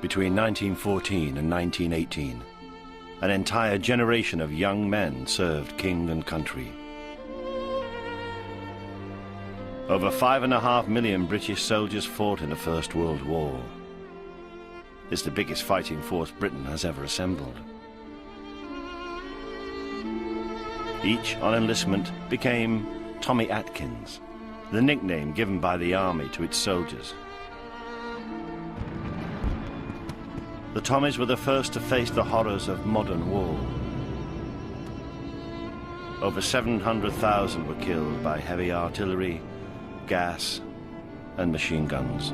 Between 1914 and 1918, an entire generation of young men served king and country. Over 5.5 million British soldiers fought in the First World War. It's the biggest fighting force Britain has ever assembled. Each on enlistment became Tommy Atkins, the nickname given by the army to its soldiers. The Tommies were the first to face the horrors of modern war. Over 700,000 were killed by heavy artillery, gas, and machine guns.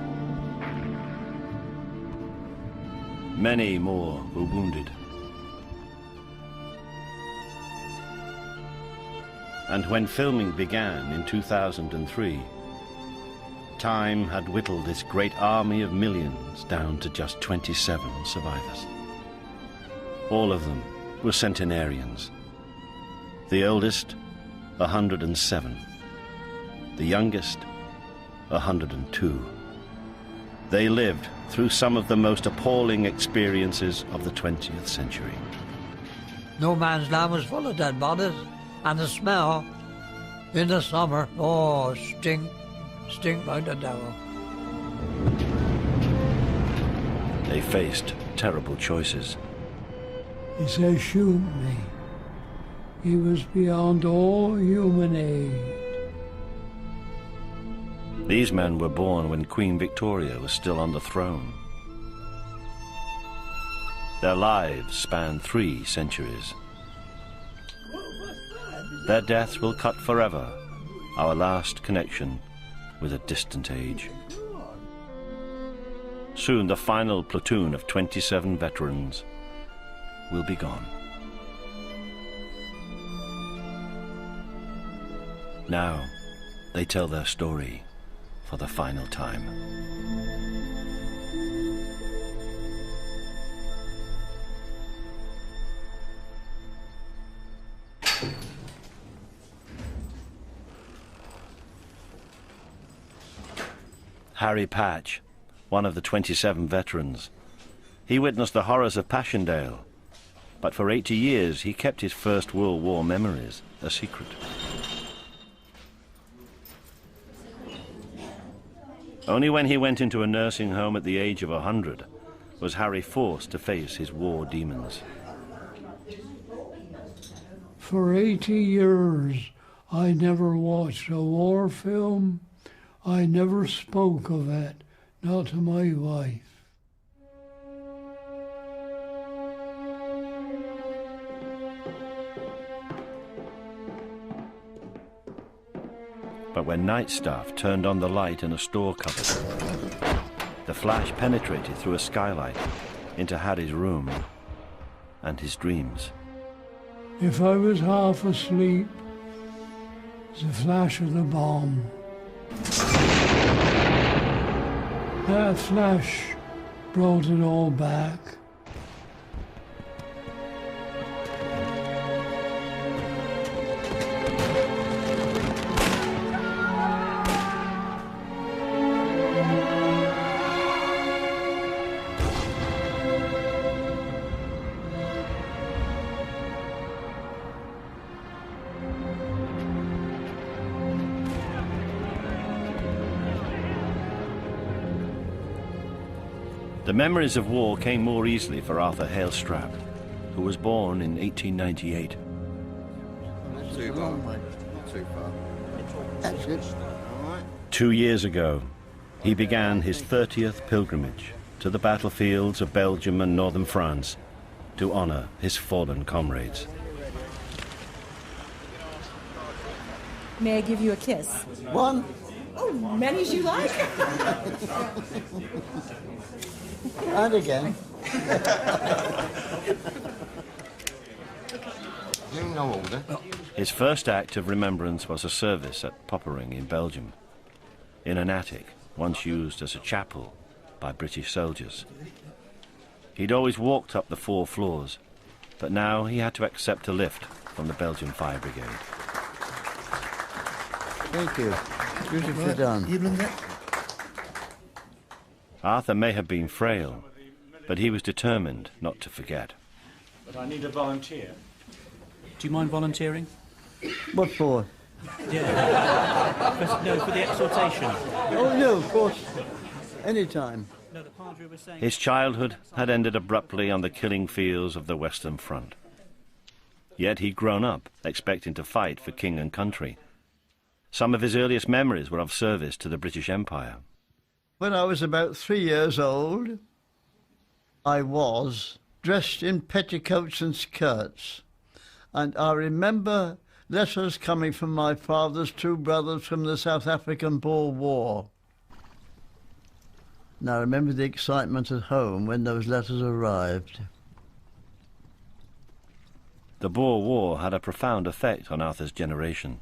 Many more were wounded. And when filming began in 2003, time had whittled this great army of millions down to just 27 survivors. All of them were centenarians. The oldest, 107. The youngest, 102. They lived through some of the most appalling experiences of the 20th century. No man's land was full of dead bodies, and the smell in the summer, oh, stink like the devil. They faced terrible choices. He said, shoot me. He was beyond all human aid. These men were born when Queen Victoria was still on the throne. Their lives spanned 3 centuries. Their deaths will cut forever our last connection with a distant age. Soon the final platoon of 27 veterans will be gone. Now they tell their story for the final time. Harry Patch, one of the 27 veterans. He witnessed the horrors of Passchendaele, but for 80 years he kept his First World War memories a secret. Only when he went into a nursing home at the age of 100 was Harry forced to face his war demons. For 80 years, I never watched a war film. I never spoke of it, not to my wife. But when night staff turned on the light in a store cupboard, the flash penetrated through a skylight into Harry's room and his dreams. If I was half asleep, it was the flash of the bomb. That flash brought it all back. The memories of war came more easily for Arthur Hale Strap, who was born in 1898. Not too far, mate. Not too far. That's good. All right. 2 years ago, he began his 30th pilgrimage to the battlefields of Belgium and northern France to honor his fallen comrades. May I give you a kiss? One. Oh, many as you like. And again. No order. His first act of remembrance was a service at Poppering in Belgium, in an attic once used as a chapel by British soldiers. He'd always walked up the 4 floors, but now he had to accept a lift from the Belgian Fire Brigade. Thank you. Beautifully done. Arthur may have been frail, but he was determined not to forget. But I need a volunteer. Do you mind volunteering? What for? Yeah. No, for the exhortation. Oh, no, of course. Anytime. No, the Padre was saying... His childhood had ended abruptly on the killing fields of the Western Front. Yet he'd grown up expecting to fight for king and country. Some of his earliest memories were of service to the British Empire. When I was about 3 years old, I was dressed in petticoats and skirts. And I remember letters coming from my father's two brothers from the South African Boer War. And I remember the excitement at home when those letters arrived. The Boer War had a profound effect on Arthur's generation.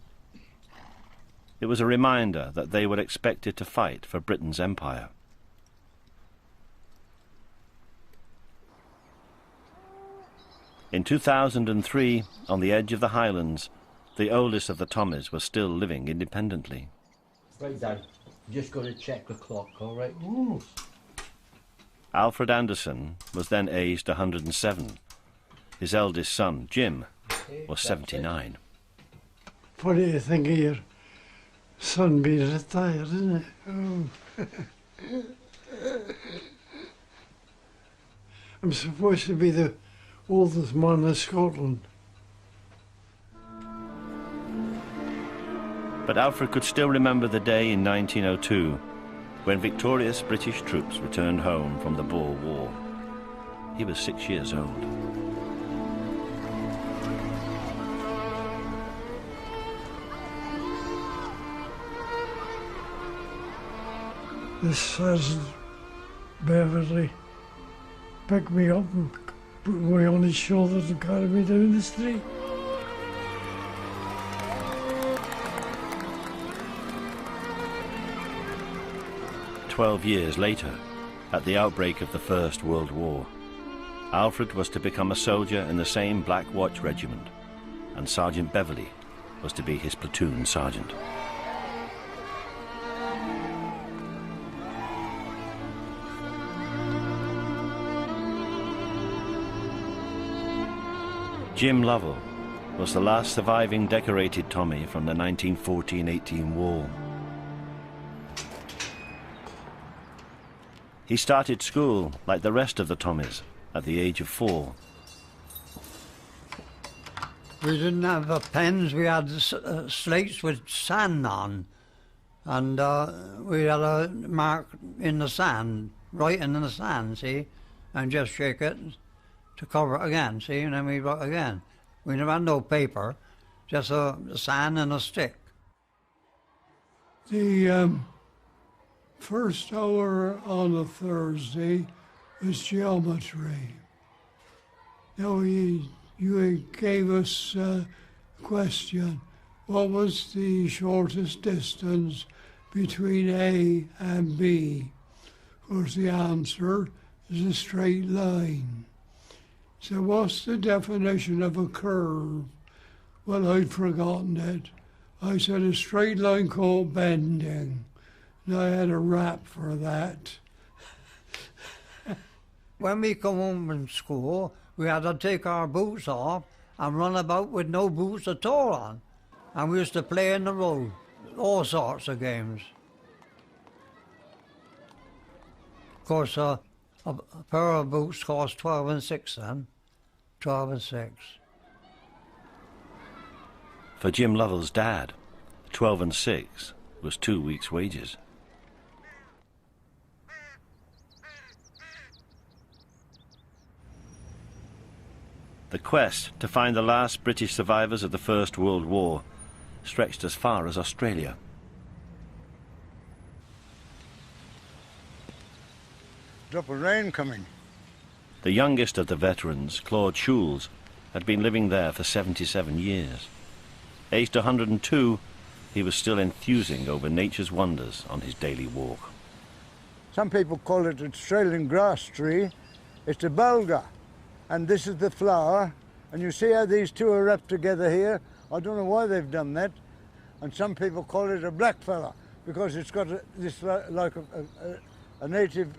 It was a reminder that they were expected to fight for Britain's empire. In 2003, on the edge of the Highlands, the oldest of the Tommies was still living independently. Right, Dad. Just got to check the clock, all right? Alfred Anderson was then aged 107. His eldest son, Jim, was 79. Funny to think of your son being retired, isn't it? Oh. I'm supposed to be the oldest man in Scotland. But Alfred could still remember the day in 1902 when victorious British troops returned home from the Boer War. He was 6 years old. This Sergeant Beverly picked me up and put me on his shoulders and carried me down the street. 12 years later, at the outbreak of the First World War, Alfred was to become a soldier in the same Black Watch Regiment, and Sergeant Beverly was to be his platoon sergeant. Jim Lovell was the last surviving decorated Tommy from the 1914-18 war. He started school like the rest of the Tommies at the age of 4. We didn't have pens, we had slates with sand on, and we had a mark in the sand, writing in the sand, see, and just shake it to cover it again, see, and then we wrote again. We never had no paper, just a sand and a stick. The first hour on a Thursday was geometry. Now you gave us a question. What was the shortest distance between A and B? Of course, the answer is a straight line. So what's the definition of a curve? Well, I'd forgotten it. I said a straight line called bending. And I had a rap for that. When we come home from school, we had to take our boots off and run about with no boots at all on. And we used to play in the road, all sorts of games. Of course, a pair of boots cost 12 and 6 then, 12 and 6. For Jim Lovell's dad, 12 and 6 was 2 weeks' wages. The quest to find the last British survivors of the First World War stretched as far as Australia. Drop of rain coming. The youngest of the veterans, Claude Schulz, had been living there for 77 years. Aged 102, he was still enthusing over nature's wonders on his daily walk. Some people call it an Australian grass tree. It's a bulgur. And this is the flower, and you see how these two are wrapped together here? I don't know why they've done that. And some people call it a blackfella, because it's got this like a native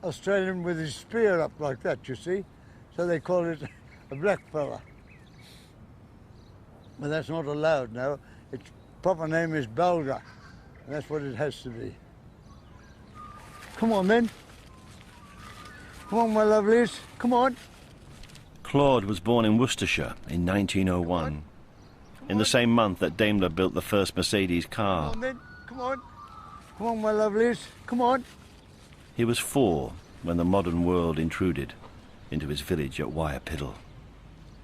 Australian with his spear up like that, you see. So they call it a black fella. But that's not allowed now. Its proper name is Balga. And that's what it has to be. Come on, then. Come on, my lovelies. Come on. Claude was born in Worcestershire in 1901, in the same month that Daimler built the first Mercedes car. Come on, then. Come on. Come on, my lovelies. Come on. He was 4 when the modern world intruded into his village at Wyrepiddle.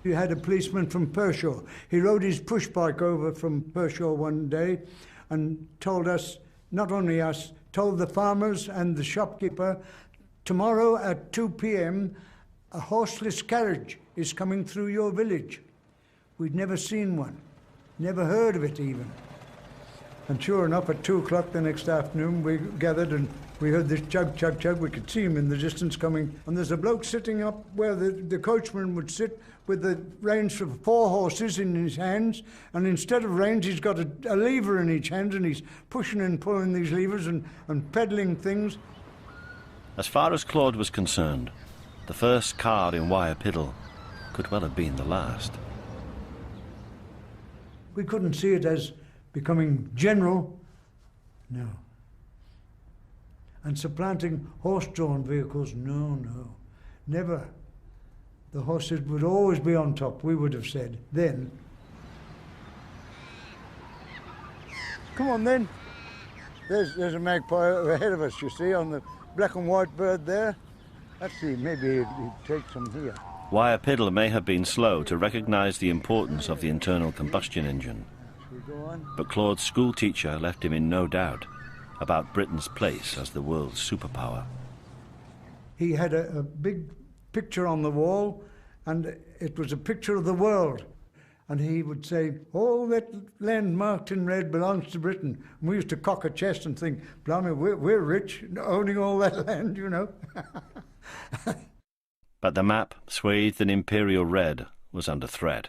You had a policeman from Pershore. He rode his push bike over from Pershore one day and told us, not only us, told the farmers and the shopkeeper, tomorrow at 2 p.m. a horseless carriage is coming through your village. We'd never seen one, never heard of it even. And sure enough, at 2 o'clock the next afternoon, we gathered and we heard this chug, chug, chug. We could see him in the distance coming. And there's a bloke sitting up where the coachman would sit with the reins for 4 horses in his hands. And instead of reins, he's got a lever in each hand, and he's pushing and pulling these levers and peddling things. As far as Claude was concerned, the first car in Wyrepiddle could well have been the last. We couldn't see it as becoming general, no. And supplanting horse-drawn vehicles, no, never. The horses would always be on top, we would have said, then. Come on, then. There's a magpie ahead of us, you see, on the black and white bird there. Let's see, maybe he'd take some here. Wyrepiddle may have been slow to recognise the importance of the internal combustion engine, but Claude's schoolteacher left him in no doubt about Britain's place as the world's superpower. He had a big picture on the wall, and it was a picture of the world. And he would say, all that land marked in red belongs to Britain. And we used to cock a chest and think, blimey, we're rich, owning all that land, you know. But the map, swathed in imperial red, was under threat.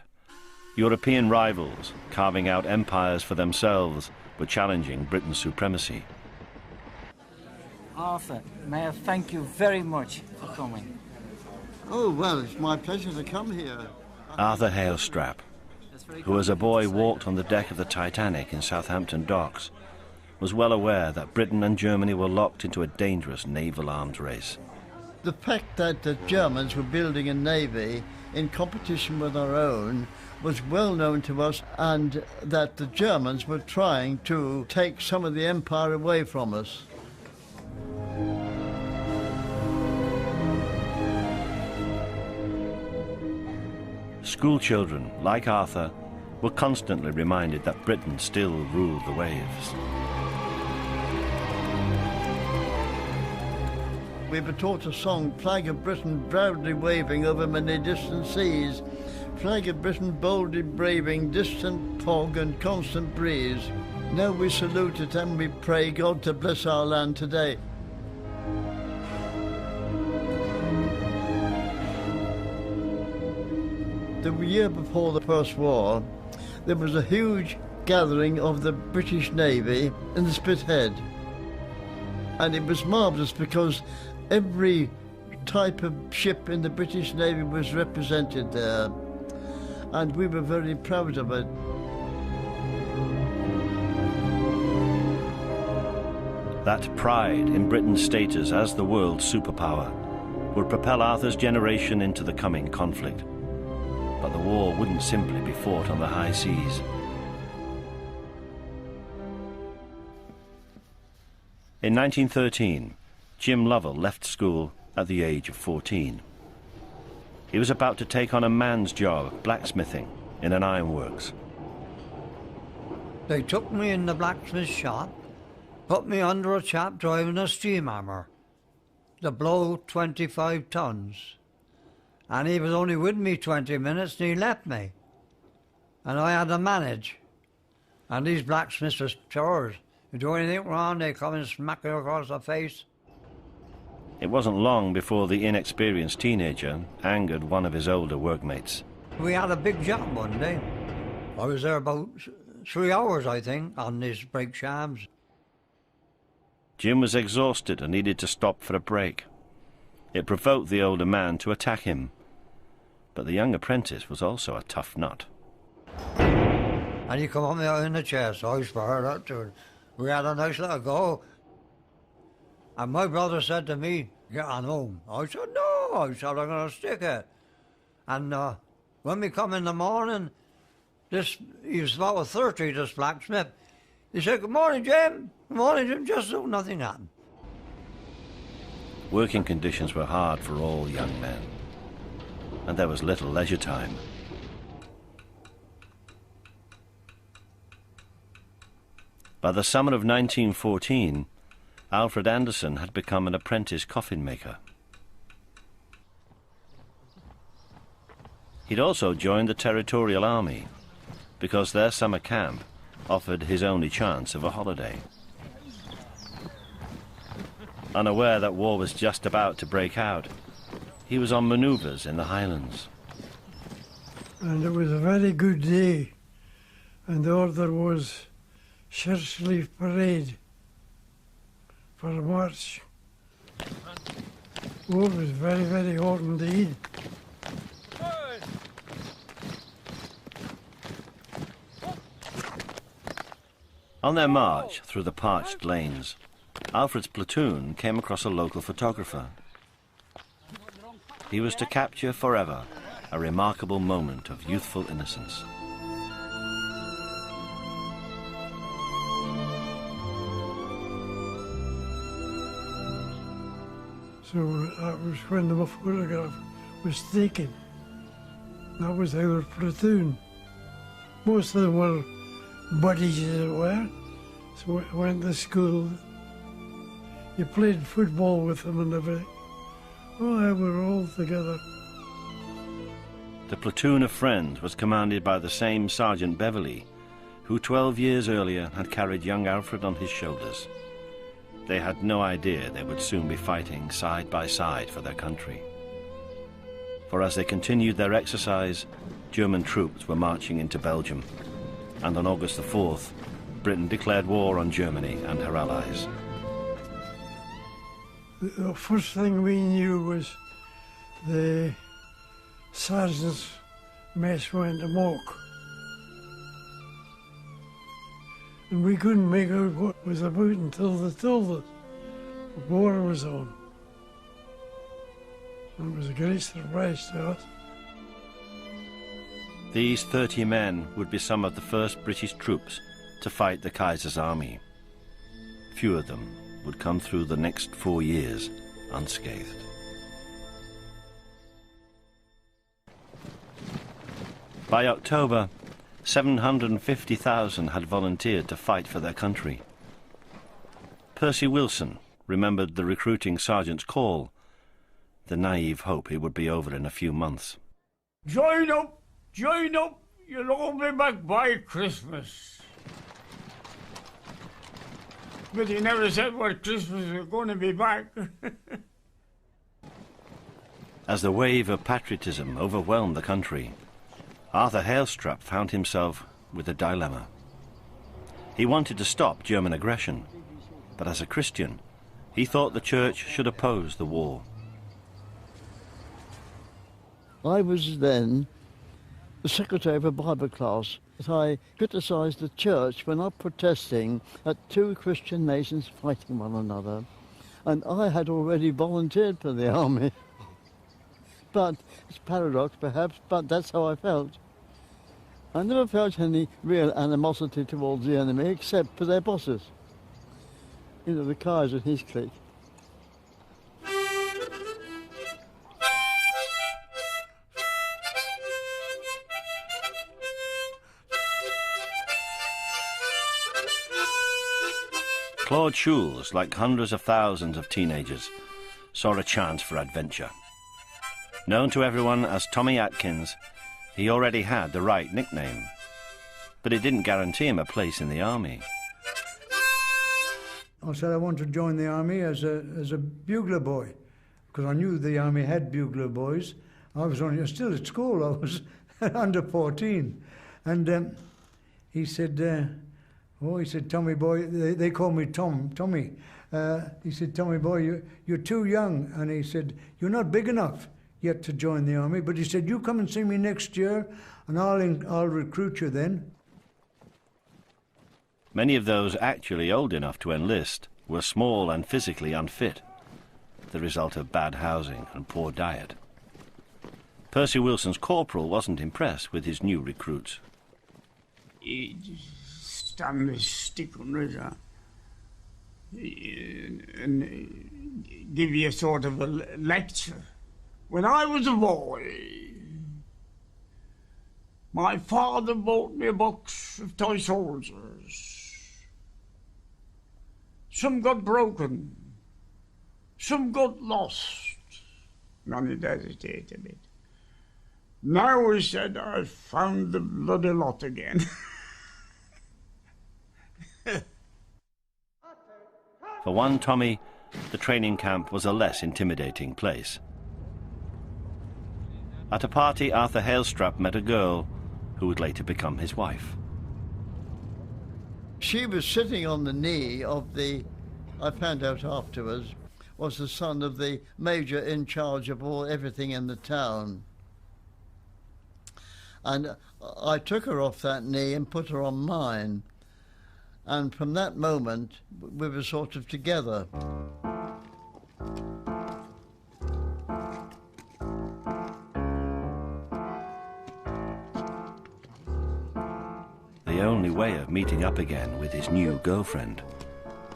European rivals, carving out empires for themselves, were challenging Britain's supremacy. Arthur, may I thank you very much for coming. Oh, well, it's my pleasure to come here. Arthur Halestrap, who as a boy walked on the deck of the Titanic in Southampton docks, was well aware that Britain and Germany were locked into a dangerous naval arms race. The fact that the Germans were building a navy in competition with our own was well known to us, and that the Germans were trying to take some of the empire away from us. School children, like Arthur, were constantly reminded that Britain still ruled the waves. We were taught a song, Flag of Britain proudly waving over many distant seas, Flag of Britain boldly braving distant fog and constant breeze. Now we salute it and we pray God to bless our land today. The year before the First War, there was a huge gathering of the British Navy in the Spithead. And it was marvellous because every type of ship in the British Navy was represented there. And we were very proud of it. That pride in Britain's status as the world's superpower would propel Arthur's generation into the coming conflict. But the war wouldn't simply be fought on the high seas. In 1913, Jim Lovell left school at the age of 14. He was about to take on a man's job, blacksmithing, in an ironworks. They took me in the blacksmith shop, put me under a chap driving a steam hammer, to blow 25 tons. And he was only with me 20 minutes and he left me. And I had to manage. And these blacksmiths were chores. You do anything wrong, they come and smack you across the face. It wasn't long before the inexperienced teenager angered one of his older workmates. We had a big job one day. I was there about 3 hours, I think, on these brake shafts. Jim was exhausted and needed to stop for a break. It provoked the older man to attack him, but the young apprentice was also a tough nut. And he come on me out in the chair, so I spurred up to it. We had a nice little go. And my brother said to me, "Get on home." I said, "No," I said, "I'm going to stick it." And when we come in the morning, he was about 30, this blacksmith. He said, "Good morning, Jim." "Good morning, Jim." Just so nothing happened. Working conditions were hard for all young men, and there was little leisure time. By the summer of 1914, Alfred Anderson had become an apprentice coffin maker. He'd also joined the Territorial Army, because their summer camp offered his only chance of a holiday. Unaware that war was just about to break out, he was on manoeuvres in the Highlands. And it was a very good day, and the order was Shirts-Leaf Parade for a march. Oh, it was very, very hot indeed. On their march through the parched lanes, Alfred's platoon came across a local photographer. He was to capture forever a remarkable moment of youthful innocence. So that was when the photograph was taken. That was our platoon. Most of them were buddies, as it were. So we went to school. You played football with them and everything. Oh, yeah, we were all together. The platoon of friends was commanded by the same Sergeant Beverley, who 12 years earlier had carried young Alfred on his shoulders. They had no idea they would soon be fighting side by side for their country. For as they continued their exercise, German troops were marching into Belgium, and on August the 4th, Britain declared war on Germany and her allies. The first thing we knew was the sergeant's mess went amok. And we couldn't make out what it was about until they told us the war was on. And it was a great surprise to us. These 30 men would be some of the first British troops to fight the Kaiser's army. Few of them would come through the next 4 years unscathed. By October, 750,000 had volunteered to fight for their country. Percy Wilson remembered the recruiting sergeant's call, the naive hope it would be over in a few months. Join up, you'll all be back by Christmas. But he never said what Christmas was going to be back. As the wave of patriotism overwhelmed the country, Arthur Hailstrap found himself with a dilemma. He wanted to stop German aggression, but as a Christian, he thought the church should oppose the war. I was then the secretary of a Bible class, but I criticised the church for not protesting at two Christian nations fighting one another. And I had already volunteered for the army. But it's a paradox perhaps, but that's how I felt. I never felt any real animosity towards the enemy except for their bosses. You know, the Kaiser and his clique. Claude Schulz, like hundreds of thousands of teenagers, saw a chance for adventure. Known to everyone as Tommy Atkins, he already had the right nickname, but it didn't guarantee him a place in the army. I said I wanted to join the army as a bugler boy, because I knew the army had bugler boys. I was still at school, I was under 14. And he said, Oh, he said, Tommy boy, they call me Tommy. He said, Tommy boy, you're too young. And he said, you're not big enough yet to join the army. But he said, you come and see me next year and I'll recruit you then. Many of those actually old enough to enlist were small and physically unfit, the result of bad housing and poor diet. Percy Wilson's corporal wasn't impressed with his new recruits. He'd stand his stick under his arm and give you a sort of a lecture. When I was a boy, my father bought me a box of toy soldiers. Some got broken, some got lost. None of that hesitated a bit. Now, he said, I found the bloody lot again. For one Tommy, the training camp was a less intimidating place. At a party, Arthur Hailstrap met a girl who would later become his wife. She was sitting on the knee of the, I found out afterwards, was the son of the major in charge of everything in the town. And I took her off that knee and put her on mine. And from that moment, we were sort of together. The only way of meeting up again with his new girlfriend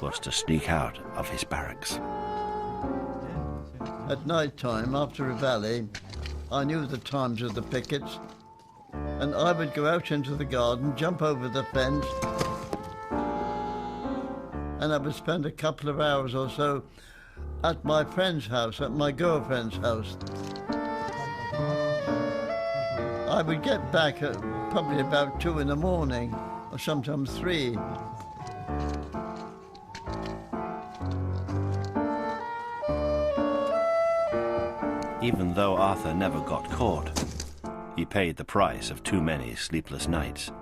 was to sneak out of his barracks. At night time, after a rally, I knew the times of the pickets, and I would go out into the garden, jump over the fence, and I would spend a couple of hours or so at my friend's house, at my girlfriend's house. I would get back at probably about 2 in the morning, or sometimes 3. Even though Arthur never got caught, he paid the price of too many sleepless nights.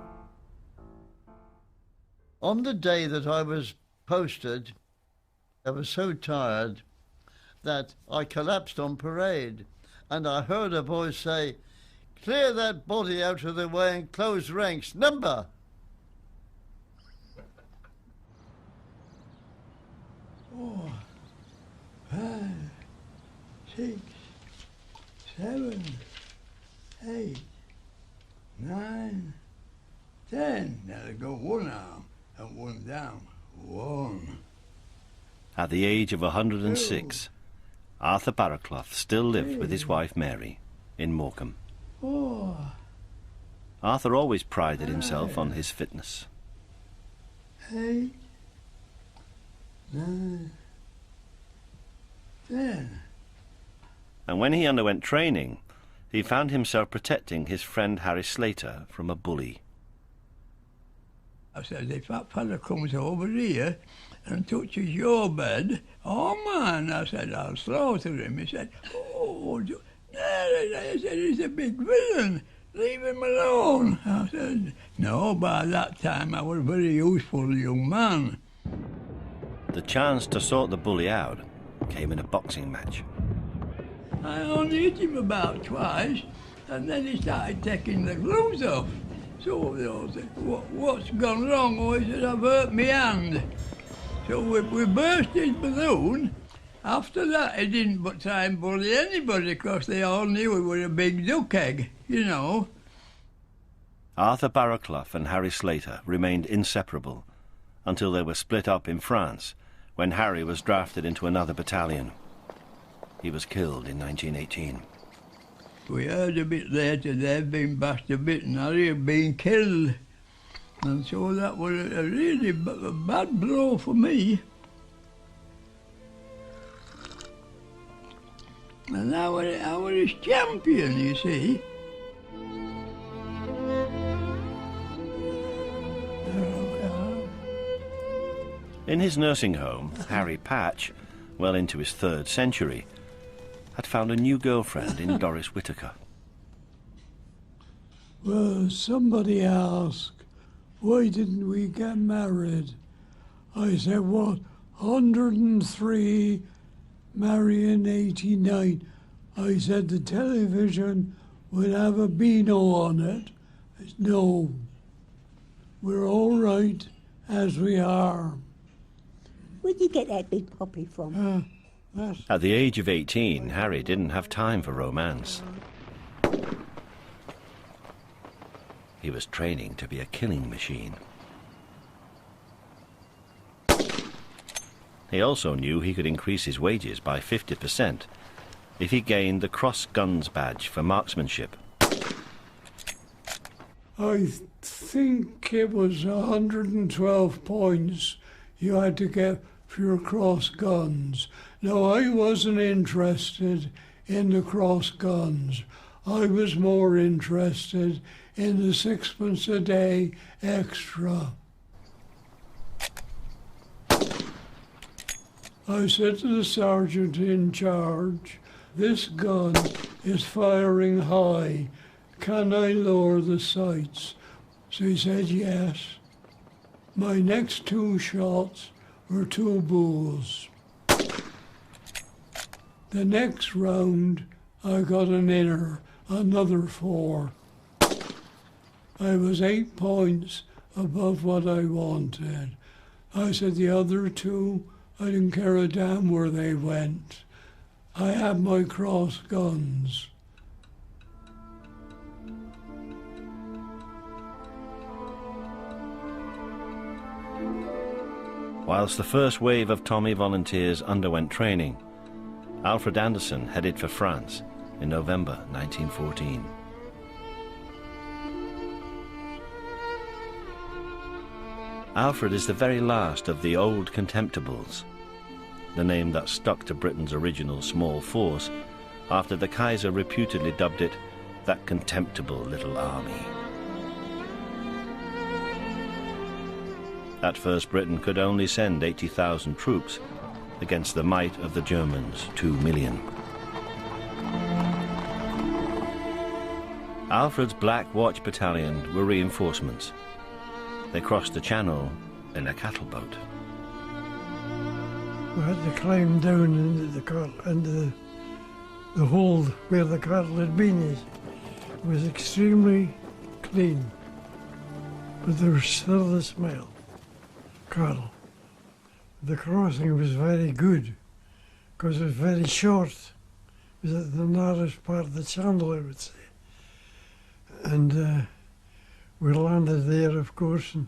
On the day that I was posted, I was so tired that I collapsed on parade, and I heard a voice say, "Clear that body out of the way and close ranks. Number!" Oh, 5, 6, 7, 8, 9, 10. Now they go one arm and one down. 1. At the age of 106, Arthur Barraclough still lived with his wife Mary in Morecambe. 4. Arthur always prided himself on his fitness. 8, 9, 10. And when he underwent training, he found himself protecting his friend Harry Slater from a bully. I said, if that fella comes over here and touches your bed, oh man, I said, I'll slaughter him. He said, oh, I said, he's a big villain. Leave him alone. I said, no, by that time I was a very useful young man. The chance to sort the bully out came in a boxing match. I only hit him about twice, and then he started taking the gloves off. So they all said, what's gone wrong? Oh, he said, I've hurt my hand. So we burst his balloon. After that, he didn't but try and bully anybody, because they all knew he was a big duck egg, you know. Arthur Barraclough and Harry Slater remained inseparable until they were split up in France, when Harry was drafted into another battalion. He was killed in 1918. We heard a bit later they'd been bashed a bit and Harry had been killed. And so that was a really bad blow for me. And I was his champion, you see. In his nursing home, Harry Patch, well into his 3rd century, had found a new girlfriend in Doris Whitaker. Well, somebody asked, why didn't we get married? I said, what, 103, marry in 89. I said, the television would have a Beano on it. I said, no, we're all right as we are. Where'd you get that big puppy from? At the age of 18, Harry didn't have time for romance. He was training to be a killing machine. He also knew he could increase his wages by 50% if he gained the Cross Guns badge for marksmanship. I think it was 112 points you had to get for your Cross Guns. No, I wasn't interested in the Cross Guns. I was more interested in the 6pence a day extra. I said to the sergeant in charge, this gun is firing high. Can I lower the sights? So he said yes. My next 2 shots were 2 bulls. The next round, I got an inner, another 4. I was 8 points above what I wanted. I said the other 2, I didn't care a damn where they went. I had my Cross Guns. Whilst the first wave of Tommy volunteers underwent training, Alfred Anderson headed for France in November 1914. Alfred is the very last of the old Contemptibles, the name that stuck to Britain's original small force after the Kaiser reputedly dubbed it that contemptible little army. At first, Britain could only send 80,000 troops against the might of the Germans' 2 million. Alfred's Black Watch Battalion were reinforcements. They crossed the Channel in a cattle boat. We had to climb down into the hold where the cattle had been. It was extremely clean, but there was still the smell. Cattle. The crossing was very good because it was very short. It was at the narrowest part of the channel, I would say. And we landed there, of course, in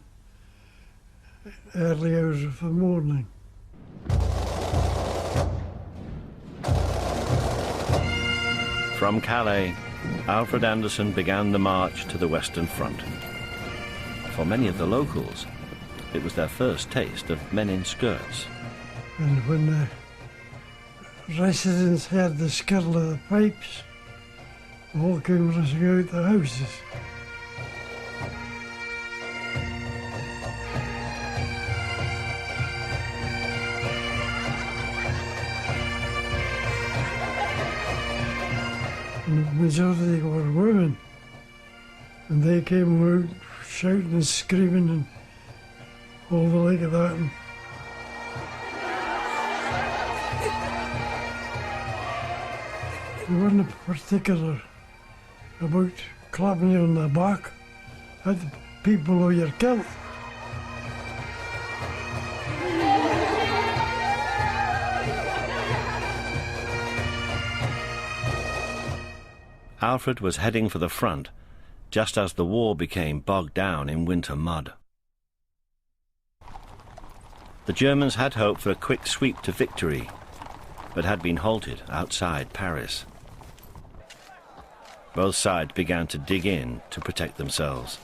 early hours of the morning. From Calais, Alfred Anderson began the march to the Western Front. For many of the locals, it was their first taste of men in skirts. And when the residents heard the skirl of the pipes, all came rushing out the houses. And the majority were women, and they came out shouting and screaming and all the like of that. And they weren't particular about clapping you on the back. Had the people know you're killed. Alfred was heading for the front just as the war became bogged down in winter mud. The Germans had hoped for a quick sweep to victory, but had been halted outside Paris. Both sides began to dig in to protect themselves.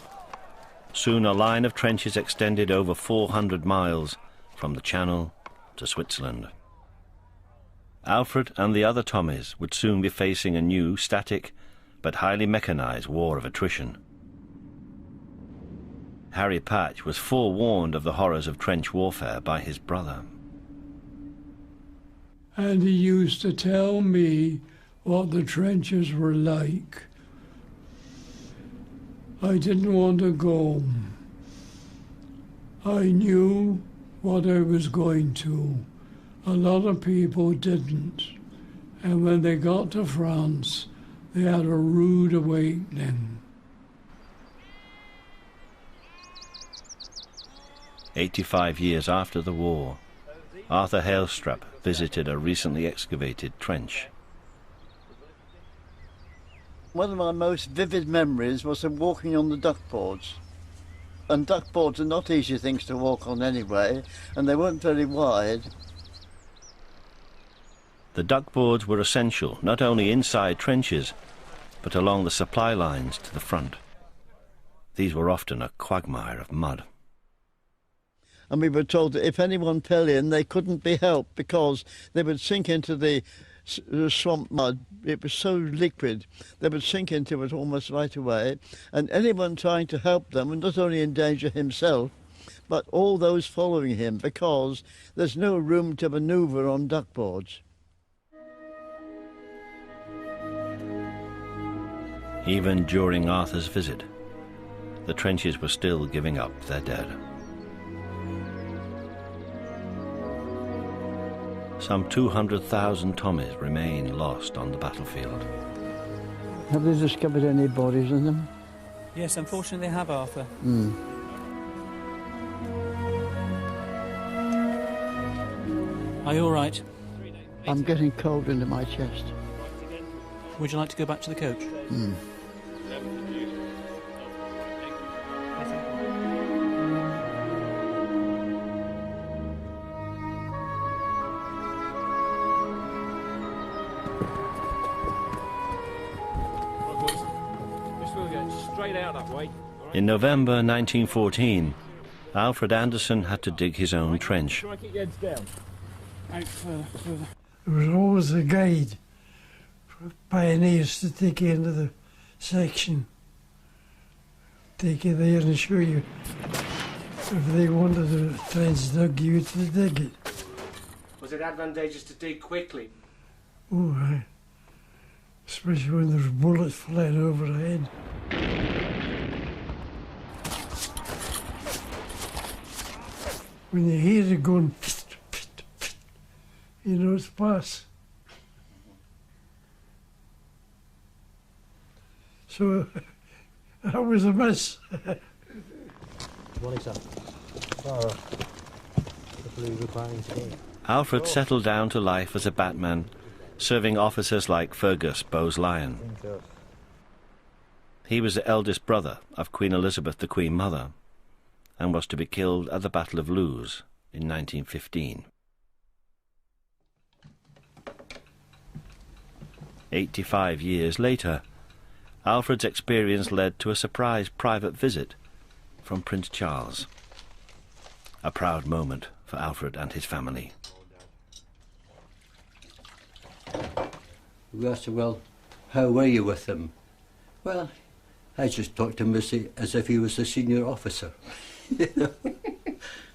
Soon a line of trenches extended over 400 miles from the Channel to Switzerland. Alfred and the other Tommies would soon be facing a new, static, but highly mechanized war of attrition. Harry Patch was forewarned of the horrors of trench warfare by his brother. And he used to tell me what the trenches were like. I didn't want to go. I knew what I was going to. A lot of people didn't. And when they got to France, they had a rude awakening. 85 years after the war, Arthur Hailstrap visited a recently excavated trench. One of my most vivid memories was of walking on the duckboards. And duckboards are not easy things to walk on anyway, and they weren't very wide. The duckboards were essential not only inside trenches, but along the supply lines to the front. These were often a quagmire of mud. And we were told that if anyone fell in, they couldn't be helped because they would sink into the swamp mud. It was so liquid, they would sink into it almost right away. And anyone trying to help them would not only endanger himself, but all those following him, because there's no room to manoeuvre on duckboards. Even during Arthur's visit, the trenches were still giving up their dead. Some 200,000 Tommies remain lost on the battlefield. Have they discovered any bodies in them? Yes, unfortunately they have, Arthur. Are you all right? I'm getting cold into my chest. Would you like to go back to the coach? In November 1914, Alfred Anderson had to dig his own trench. There was always a guide for pioneers to take you into the section, take you there and show you if they wanted the trench dug, you to dig it. Was it advantageous to dig quickly? Oh, aye. Especially when there's bullets flying overhead. When you hear it going, pit, pit, pit, you know it's past. So that was a miss. What is that? Alfred settled down to life as a batman, serving officers like Fergus Bowes-Lyon. He was the eldest brother of Queen Elizabeth, the Queen Mother, and was to be killed at the Battle of Loos in 1915. 85 years later, Alfred's experience led to a surprise private visit from Prince Charles. A proud moment for Alfred and his family. We asked him, well, how were you with him? Well, I just talked to him as if he was a senior officer.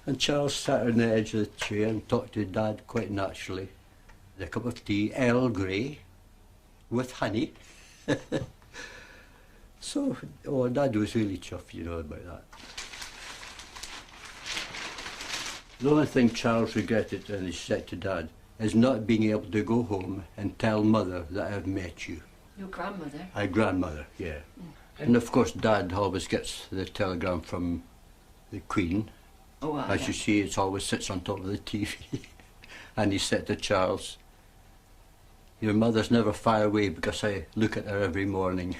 And Charles sat on the edge of the chair and talked to Dad quite naturally. A cup of tea, Earl Grey, with honey. So, Dad was really chuffed, you know, about that. The only thing Charles regretted, and he said to Dad, is not being able to go home and tell Mother that I've met you. Your grandmother? My grandmother, yeah. And of course Dad always gets the telegram from the Queen. Oh, As you see, it always sits on top of the TV. And he said to Charles, your mother's never far away because I look at her every morning.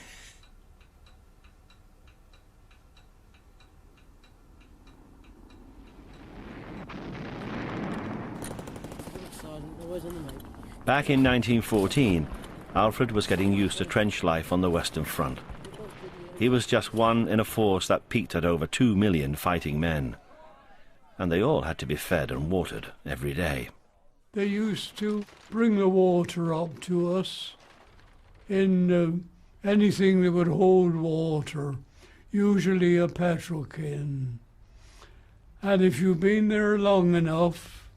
Back in 1914, Alfred was getting used to trench life on the Western Front. He was just one in a force that peaked at over 2 million fighting men. And they all had to be fed and watered every day. They used to bring the water up to us in anything that would hold water, usually a petrol can. And if you've been there long enough,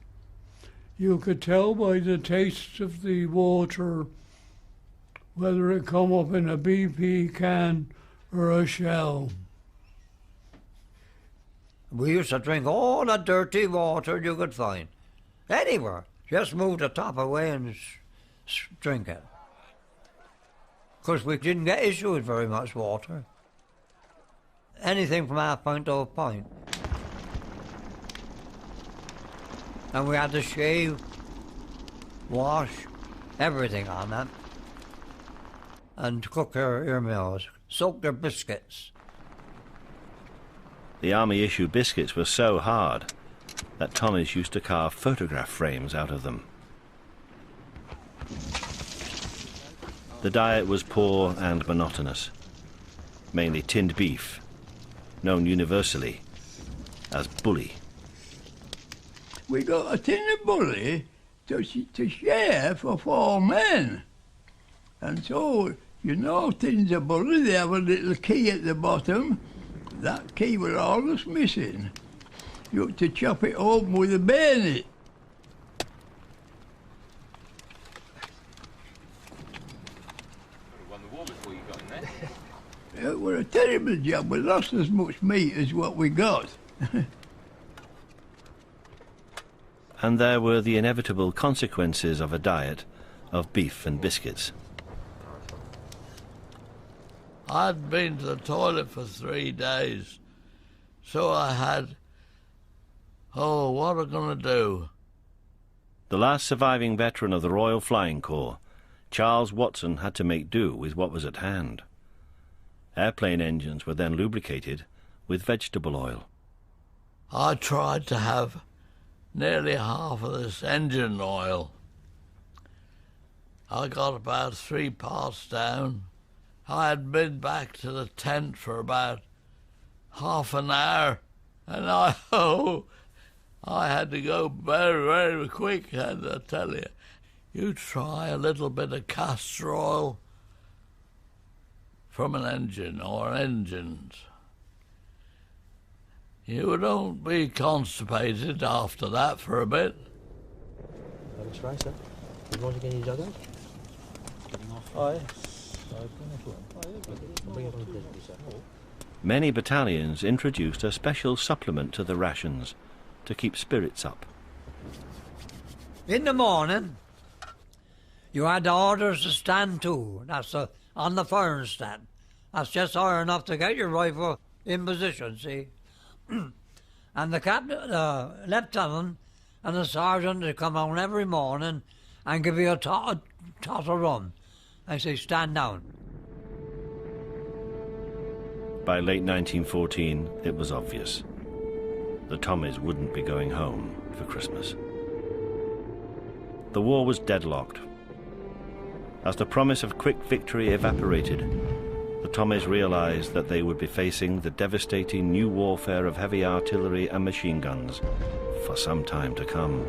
you could tell by the taste of the water whether it come up in a BP can or a shell. We used to drink all the dirty water you could find. Anywhere. Just move the top away and drink it. Because we didn't get issued very much water. Anything from half pint to a pint. And we had to shave, wash, everything on them. And cook their meals, soak their biscuits. The army-issue biscuits were so hard that Tommies used to carve photograph frames out of them. The diet was poor and monotonous, mainly tinned beef, known universally as bully. We got a tin of bully to share for 4 men. And so, you know, tins of bully, they have a little key at the bottom. That key was always missing. You had to chop it open with a bayonet. It was a terrible job. We lost as much meat as what we got. And there were the inevitable consequences of a diet of beef and biscuits. I'd been to the toilet for 3 days, so I had, what am I going to do? The last surviving veteran of the Royal Flying Corps, Charles Watson, had to make do with what was at hand. Airplane engines were then lubricated with vegetable oil. I tried to have nearly half of this engine oil. I got about 3 parts down. I had been back to the tent for about half an hour, and I had to go very, very quick, and I tell you. You try a little bit of castor oil from an engine or engines. You don't be constipated after that for a bit. That's right, sir. You want to get your dugout? Getting off. Aye. Many battalions introduced a special supplement to the rations to keep spirits up. In the morning, you had the orders to stand to. That's on the firing stand. That's just high enough to get your rifle in position, see? And the captain, lieutenant and the sergeant, they come on every morning and give you a tot of rum. I say, stand down. By late 1914, it was obvious. The Tommies wouldn't be going home for Christmas. The war was deadlocked. As the promise of quick victory evaporated, the Tommies realized that they would be facing the devastating new warfare of heavy artillery and machine guns for some time to come.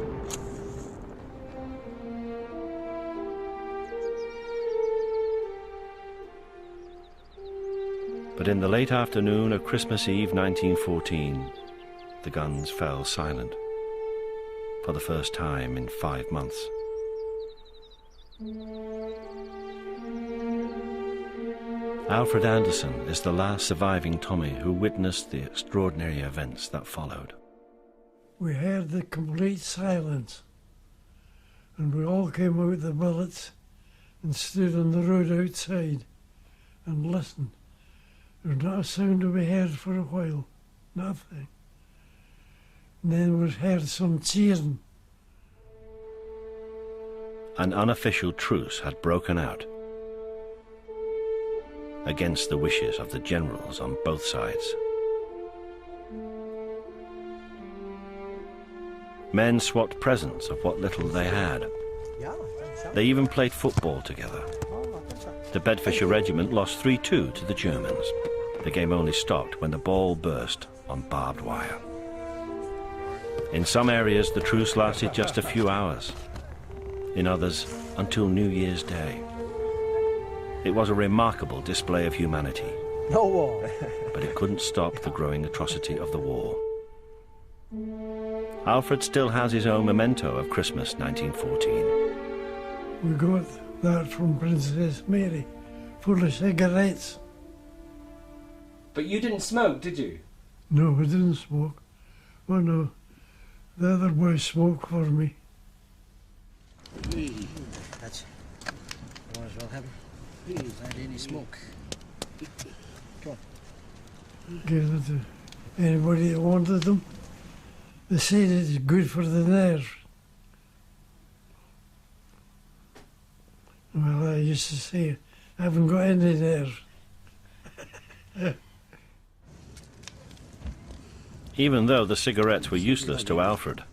But in the late afternoon of Christmas Eve 1914, the guns fell silent for the first time in 5 months. Alfred Anderson is the last surviving Tommy who witnessed the extraordinary events that followed. We heard the complete silence, and we all came out of the billets and stood on the road outside and listened. There was not a sound to be heard for a while, nothing. And then we heard some cheering. An unofficial truce had broken out against the wishes of the generals on both sides. Men swapped presents of what little they had. They even played football together. The Bedfordshire Regiment lost 3-2 to the Germans. The game only stopped when the ball burst on barbed wire. In some areas, the truce lasted just a few hours. In others, until New Year's Day. It was a remarkable display of humanity. No war. But it couldn't stop the growing atrocity of the war. Alfred still has his own memento of Christmas 1914. We got that from Princess Mary, full of cigarettes. But you didn't smoke, did you? No, we didn't smoke. Oh no, the other boy smoked for me. That's. Might as well have him. Please, I need any smoke. Come on. Give it to anybody that wanted them. They said it's good for the nerves. Well, I used to say, I haven't got any nerves. Even though the cigarettes were useless to Alfred,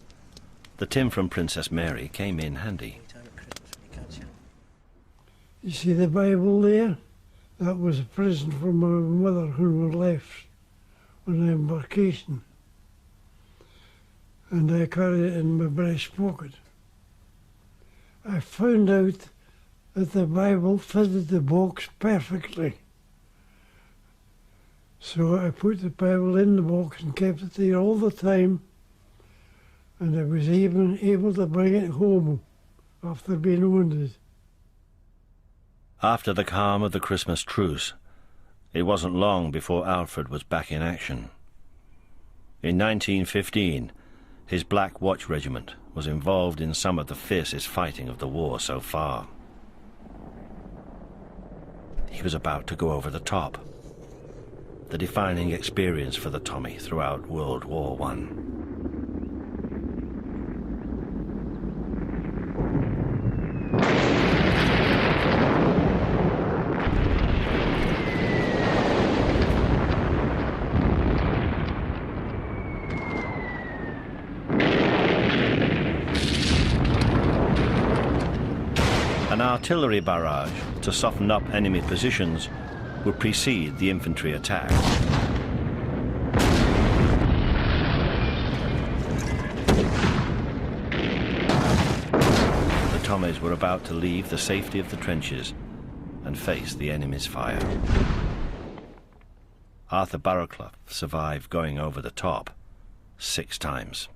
the tin from Princess Mary came in handy. You see the Bible there? That was a present from my mother who we left on the embarkation. And I carried it in my breast pocket. I found out that the Bible fitted the box perfectly. So I put the Bible in the box and kept it there all the time, and I was even able to bring it home after being wounded. After the calm of the Christmas truce, it wasn't long before Alfred was back in action. In 1915, his Black Watch Regiment was involved in some of the fiercest fighting of the war so far. He was about to go over the top, the defining experience for the Tommy throughout World War I. An artillery barrage to soften up enemy positions would precede the infantry attack. The Tommies were about to leave the safety of the trenches and face the enemy's fire. Arthur Barrowclough survived going over the top 6 times.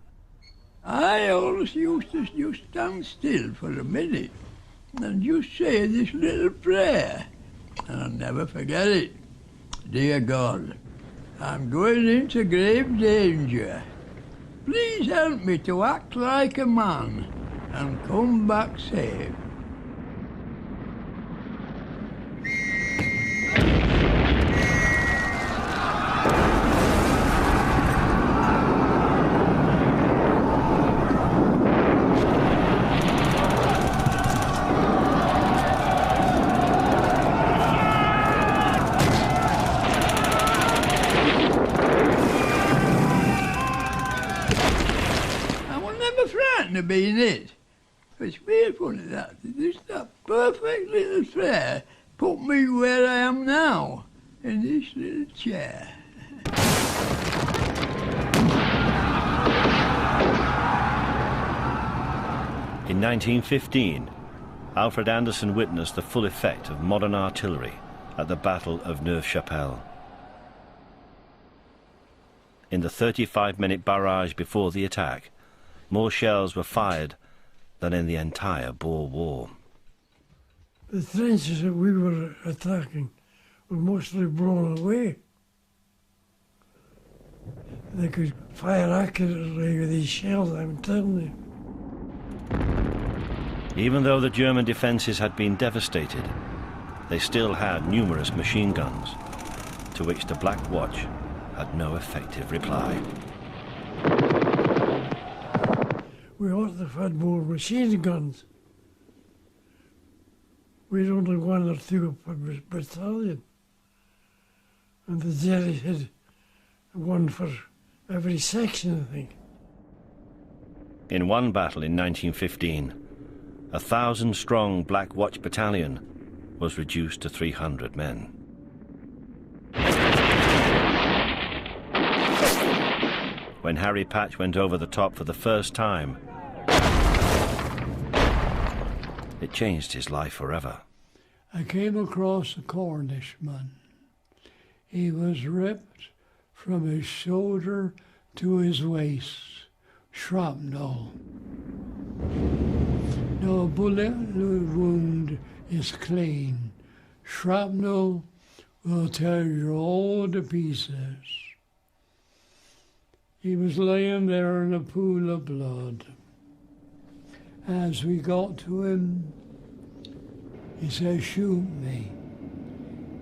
I always used to just stand still for a minute and just say this little prayer, and I'll never forget it. Dear God, I'm going into grave danger. Please help me to act like a man and come back safe. Being it. It's very funny that just that perfect little prayer put me where I am now, in this little chair. In 1915, Alfred Anderson witnessed the full effect of modern artillery at the Battle of Neuve-Chapelle. In the 35-minute barrage before the attack, more shells were fired than in the entire Boer War. The trenches that we were attacking were mostly blown away. They could fire accurately with these shells, I'm telling you. Even though the German defences had been devastated, they still had numerous machine guns, to which the Black Watch had no effective reply. We ought to have had more machine guns. We had only 1 or 2 per battalion. And the Jerry had 1 for every section, I think. In one battle in 1915, a 1,000-strong Black Watch battalion was reduced to 300 men. When Harry Patch went over the top for the first time, it changed his life forever. I came across a Cornishman. He was ripped from his shoulder to his waist, shrapnel. No bullet wound is clean. Shrapnel will tear you all to pieces. He was laying there in a pool of blood. As we got to him, he said, "Shoot me."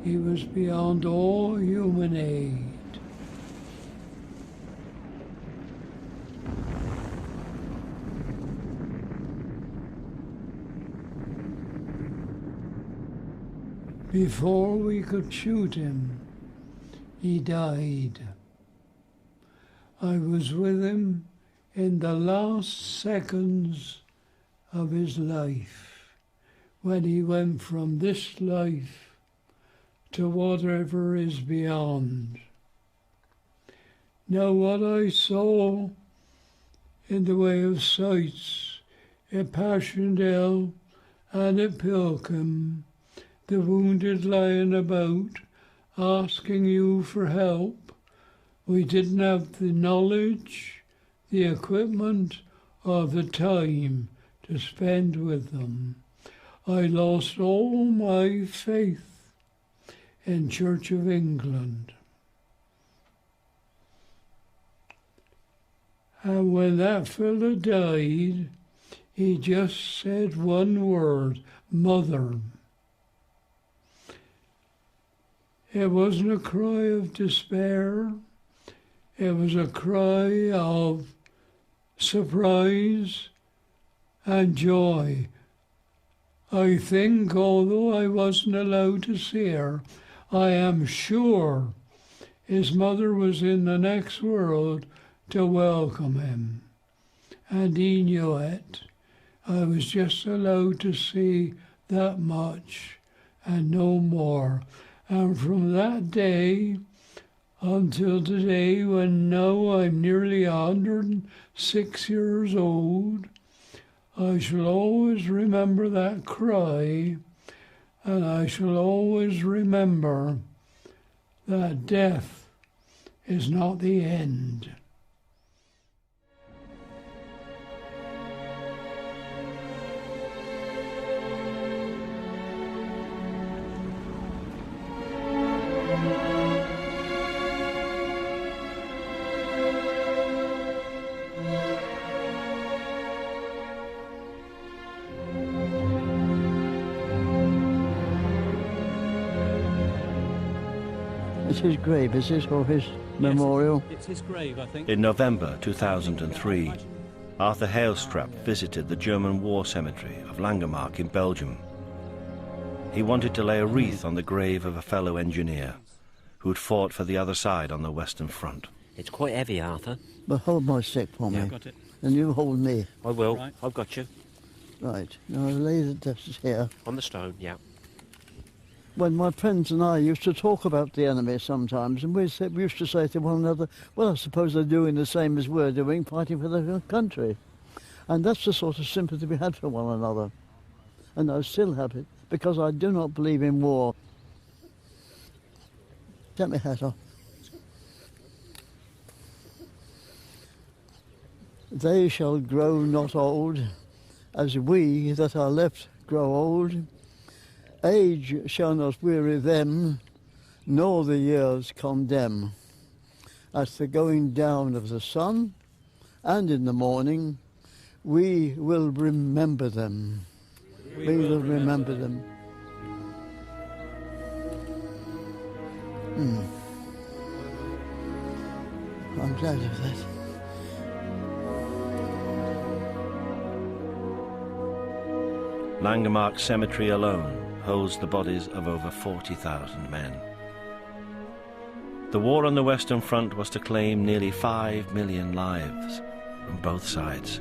He was beyond all human aid. Before we could shoot him, he died. I was with him in the last seconds of his life, when he went from this life to whatever is beyond. Now what I saw in the way of sights at Passchendaele and at Pilkem, the wounded lying about, asking you for help. We didn't have the knowledge, the equipment, or the time to spend with them. I lost all my faith in Church of England. And when that fella died, he just said one word, "Mother." It wasn't a cry of despair. It was a cry of surprise and joy. I think, although I wasn't allowed to see her, I am sure his mother was in the next world to welcome him. And he knew it. I was just allowed to see that much and no more. And from that day until today, when now I'm nearly 106 years old, I shall always remember that cry, and I shall always remember that death is not the end. It's his grave, is it, or his memorial? It's his grave, I think. In November 2003, Arthur Hailstrap visited the German war cemetery of Langemarck in Belgium. He wanted to lay a wreath on the grave of a fellow engineer who'd fought for the other side on the Western Front. It's quite heavy, Arthur. But hold my stick for me. I've got it. And you hold me. I will. Right. I've got you. Right. Now I'll lay the dust here. On the stone, yeah. When my friends and I used to talk about the enemy sometimes, and we used to say to one another, well, I suppose they're doing the same as we're doing, fighting for their country. And that's the sort of sympathy we had for one another. And I still have it, because I do not believe in war. Take my hat off. They shall grow not old, as we that are left grow old. Age shall not weary them, nor the years condemn. At the going down of the sun, and in the morning, we will remember them. We will remember them. I'm glad of that. Langemarck Cemetery alone holds the bodies of over 40,000 men. The war on the Western Front was to claim nearly 5 million lives from both sides.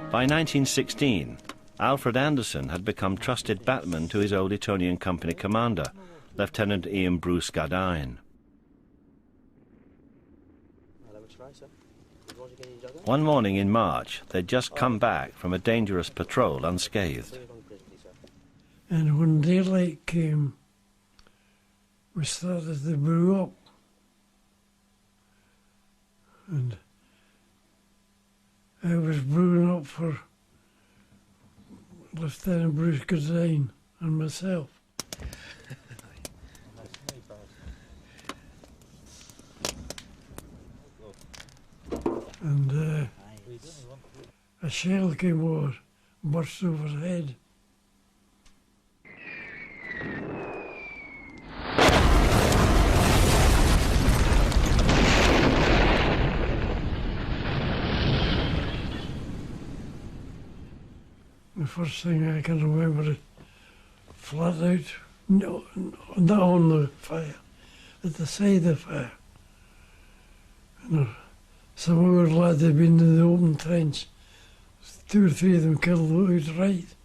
By 1916, Alfred Anderson had become trusted batman to his old Etonian Company commander, Lieutenant Ian Bruce Gardyne. One morning in March, they'd just come back from a dangerous patrol unscathed. And when daylight came, we started to brew up. And I was brewing up for Lieutenant Bruce Gazane and myself. And a shell came over, burst over his head. The first thing I can remember is flat out, no, not on the fire, at the side of the fire. And some of our lads had been in the open trench. 2 or 3 of them killed outright.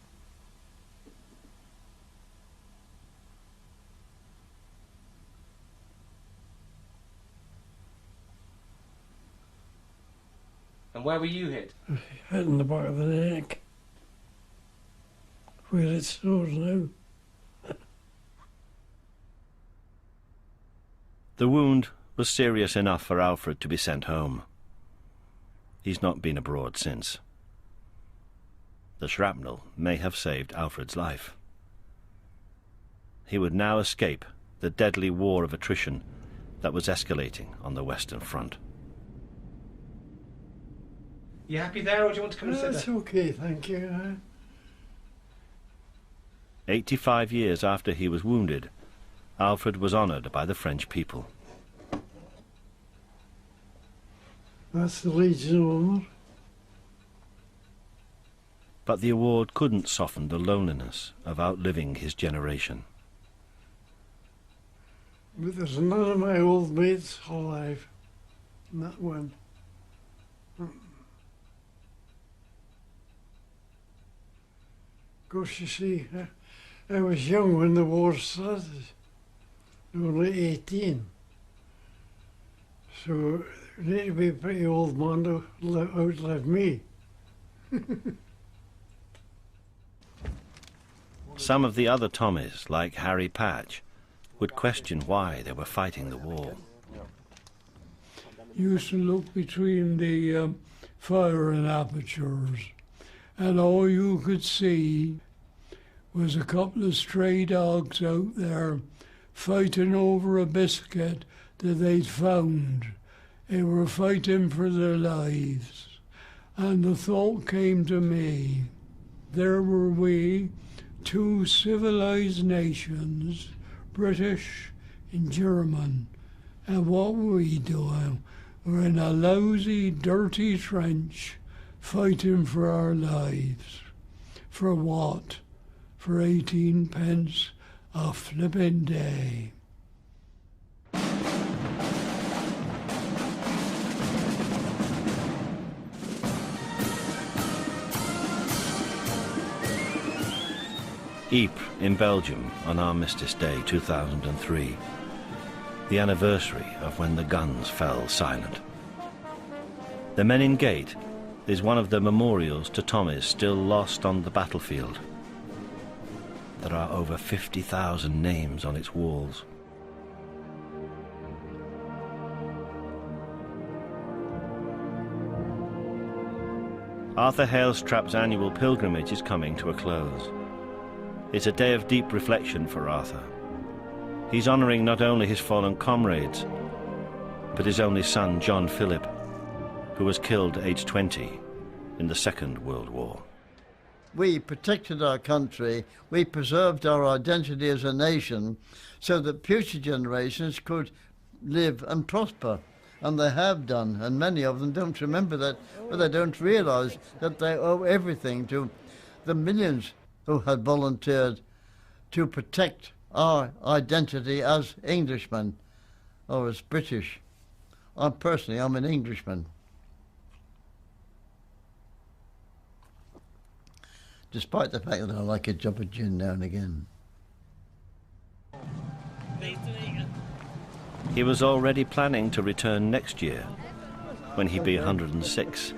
And where were you hit? Hit in the back of the neck. Where it's sore now. The wound was serious enough for Alfred to be sent home. He's not been abroad since. The shrapnel may have saved Alfred's life. He would now escape the deadly war of attrition that was escalating on the Western Front. You happy there, or do you want to come and sit there? That's okay, thank you. 85 years after he was wounded, Alfred was honoured by the French people. That's the Legion of Honour. But the award couldn't soften the loneliness of outliving his generation. But there's none of my old mates alive. Not one. Of course, you see, I was young when the war started, only 18. So you need to be a pretty old man to outlive me. Some of the other Tommies, like Harry Patch, would question why they were fighting the war. Used to look between the firing apertures, and all you could see was a couple of stray dogs out there fighting over a biscuit that they'd found. They were fighting for their lives. And the thought came to me, there were we, 2 civilized nations, British and German, and what were we doing? We're in a lousy, dirty trench, fighting for our lives. For what? For 18 pence a flippin' day. Ypres in Belgium on Armistice Day 2003, the anniversary of when the guns fell silent. The Menin Gate is one of the memorials to Tommies still lost on the battlefield. There are over 50,000 names on its walls. Arthur Hailstrap's annual pilgrimage is coming to a close. It's a day of deep reflection for Arthur. He's honouring not only his fallen comrades, but his only son, John Philip, who was killed aged 20 in the Second World War. We protected our country, we preserved our identity as a nation so that future generations could live and prosper. And they have done, and many of them don't remember that, but they don't realise that they owe everything to the millions who had volunteered to protect our identity as Englishmen or as British. I'm an Englishman. Despite the fact that I like a job of gin now and again. He was already planning to return next year, when he'd be 106.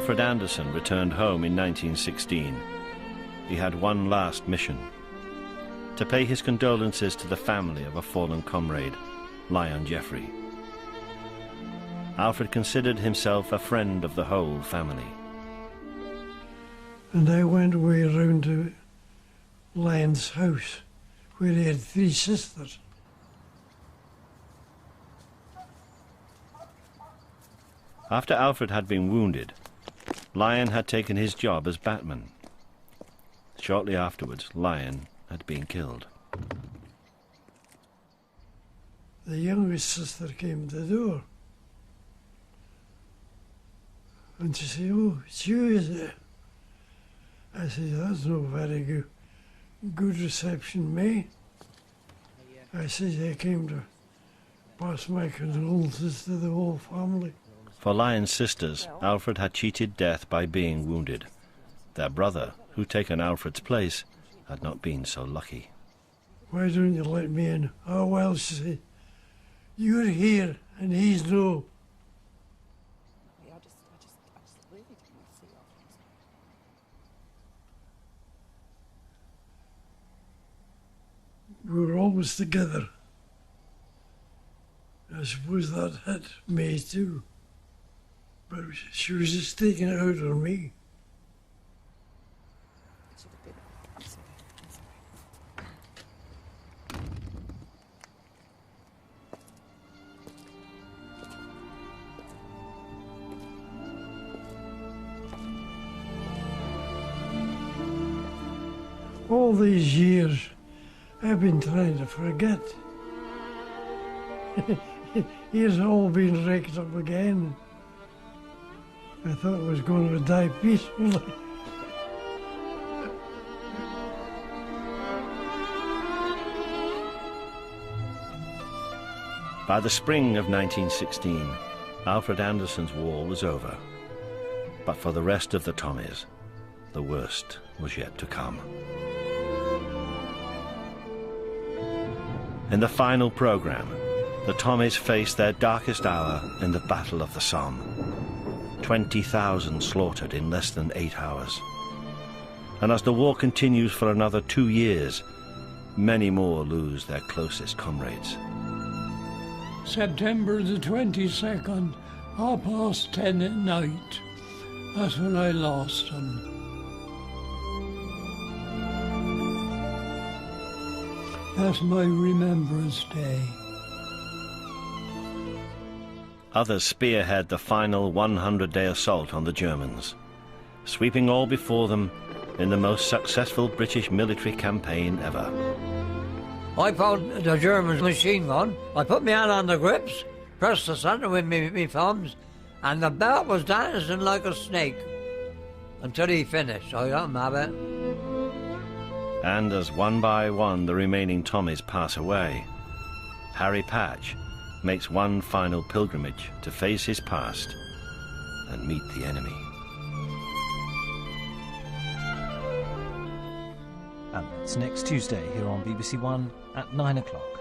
Alfred Anderson returned home in 1916, he had one last mission: to pay his condolences to the family of a fallen comrade, Lion Jeffrey. Alfred considered himself a friend of the whole family. And I went away round to Lion's house, where he had 3 sisters. After Alfred had been wounded, Lion had taken his job as batman. Shortly afterwards, Lion had been killed. The youngest sister came to the door. And she said, "Oh, it's you, is it?" I said, "That's no very good reception, mate." I said, "I came to pass my condolences to the whole family." For Lion's sisters, Alfred had cheated death by being wounded. Their brother, who'd taken Alfred's place, had not been so lucky. "Why don't you let me in?" "Oh, well," she said, "you're here and he's no." We were always together. I suppose that hit May too. But she was just taking it out on me. All these years, I've been trying to forget. Here's all been raked up again. I thought I was going to die peacefully. By the spring of 1916, Alfred Anderson's war was over. But for the rest of the Tommies, the worst was yet to come. In the final program, the Tommies faced their darkest hour in the Battle of the Somme. 20,000 slaughtered in less than 8 hours. And as the war continues for another 2 years, many more lose their closest comrades. September the 22nd, 10:30 at night. That's when I lost him. That's my Remembrance Day. Others spearhead the final 100-day assault on the Germans, sweeping all before them in the most successful British military campaign ever. I found the German machine gun. I put my hand on the grips, pressed the centre with me thumbs, and the belt was dancing like a snake until he finished. I got him have it. And as one by one the remaining Tommies pass away, Harry Patch makes one final pilgrimage to face his past and meet the enemy. And that's next Tuesday here on BBC One at 9 o'clock.